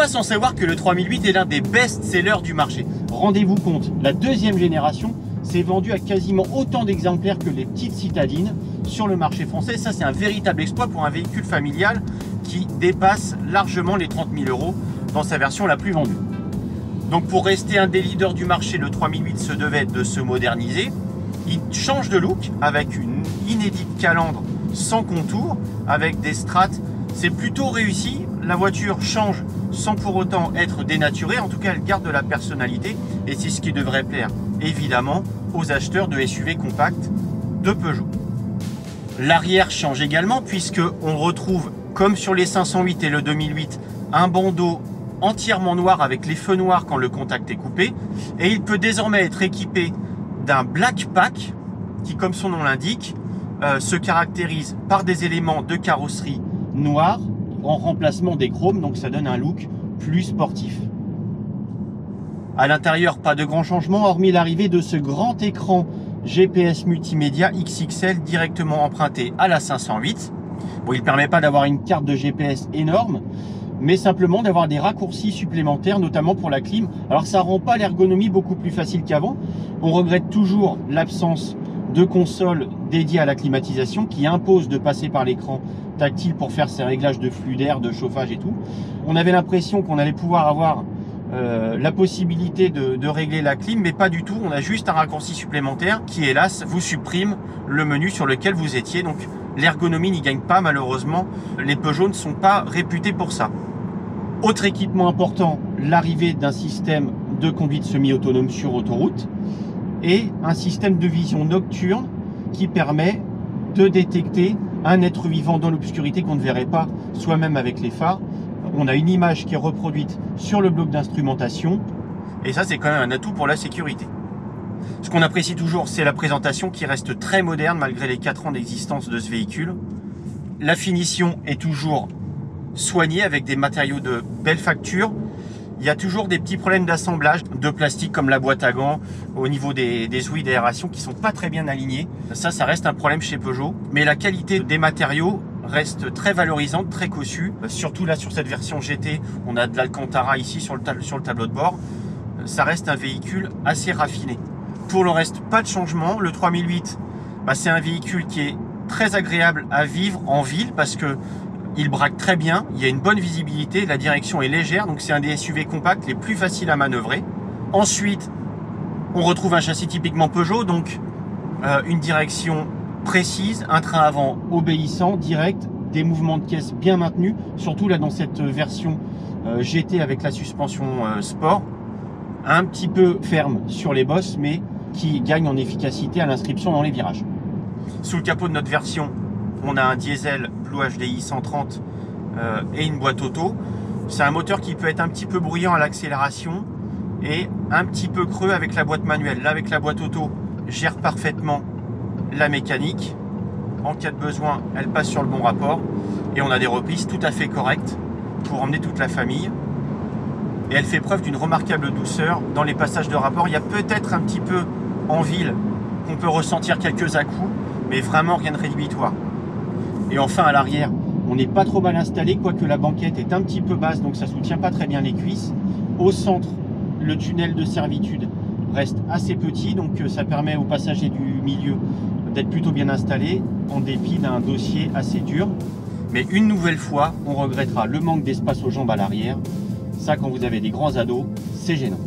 pas sans savoir que le 3008 est l'un des best-sellers du marché. Rendez-vous compte, la deuxième génération s'est vendue à quasiment autant d'exemplaires que les petites citadines sur le marché français. Ça, c'est un véritable exploit pour un véhicule familial qui dépasse largement les 30 000 € dans sa version la plus vendue. Donc pour rester un des leaders du marché, le 3008 se devait de se moderniser. Il change de look avec une inédite calandre sans contour, avec des strates. C'est plutôt réussi. La voiture change sans pour autant être dénaturée. En tout cas, elle garde de la personnalité et c'est ce qui devrait plaire évidemment aux acheteurs de SUV compacts de Peugeot. L'arrière change également puisque on retrouve, comme sur les 508 et le 2008, un bandeau entièrement noir avec les feux noirs quand le contact est coupé, et il peut désormais être équipé d'un Black Pack qui, comme son nom l'indique, se caractérise par des éléments de carrosserie noirs en remplacement des chromes, donc ça donne un look plus sportif. À l'intérieur, pas de grands changements, hormis l'arrivée de ce grand écran GPS multimédia XXL directement emprunté à la 508. Bon, il ne permet pas d'avoir une carte de GPS énorme, mais simplement d'avoir des raccourcis supplémentaires, notamment pour la clim. Alors ça rend pas l'ergonomie beaucoup plus facile qu'avant. On regrette toujours l'absence de console dédiée à la climatisation qui impose de passer par l'écran tactile pour faire ses réglages de flux d'air, de chauffage et tout. On avait l'impression qu'on allait pouvoir avoir la possibilité de régler la clim, mais pas du tout. On a juste un raccourci supplémentaire qui, hélas, vous supprime le menu sur lequel vous étiez. Donc l'ergonomie n'y gagne pas, malheureusement. Les Peugeot ne sont pas réputés pour ça. Autre équipement important, l'arrivée d'un système de conduite semi-autonome sur autoroute et un système de vision nocturne qui permet de détecter un être vivant dans l'obscurité qu'on ne verrait pas soi-même avec les phares. On a une image qui est reproduite sur le bloc d'instrumentation et ça, c'est quand même un atout pour la sécurité. Ce qu'on apprécie toujours, c'est la présentation qui reste très moderne malgré les 4 ans d'existence de ce véhicule. La finition est toujours soignée avec des matériaux de belle facture. Il y a toujours des petits problèmes d'assemblage de plastique comme la boîte à gants au niveau des ouïes d'aération qui sont pas très bien alignés. Ça reste un problème chez Peugeot. Mais la qualité des matériaux reste très valorisante, très cossue. Surtout là sur cette version GT, on a de l'Alcantara ici sur le tableau de bord. Ça reste un véhicule assez raffiné. Pour le reste, pas de changement. Le 3008, c'est un véhicule qui est très agréable à vivre en ville parce que il braque très bien, il y a une bonne visibilité, la direction est légère, donc c'est un des SUV compacts les plus faciles à manœuvrer. Ensuite, on retrouve un châssis typiquement Peugeot, donc une direction précise, un train avant obéissant, direct, des mouvements de caisse bien maintenus, surtout là dans cette version GT avec la suspension sport, un petit peu ferme sur les bosses, mais qui gagne en efficacité à l'inscription dans les virages. Sous le capot de notre version, on a un diesel Blue HDI 130 et une boîte auto. C'est un moteur qui peut être un petit peu bruyant à l'accélération et un petit peu creux avec la boîte manuelle. Là, avec la boîte auto, gère parfaitement la mécanique. En cas de besoin, elle passe sur le bon rapport. Et on a des reprises tout à fait correctes pour emmener toute la famille. Et elle fait preuve d'une remarquable douceur dans les passages de rapport. Il y a peut-être un petit peu en ville qu'on peut ressentir quelques à-coups, mais vraiment rien de rédhibitoire. Et enfin à l'arrière, on n'est pas trop mal installé, quoique la banquette est un petit peu basse, donc ça ne soutient pas très bien les cuisses. Au centre, le tunnel de servitude reste assez petit, donc ça permet aux passagers du milieu d'être plutôt bien installés, en dépit d'un dossier assez dur. Mais une nouvelle fois, on regrettera le manque d'espace aux jambes à l'arrière. Ça, quand vous avez des grands ados, c'est gênant.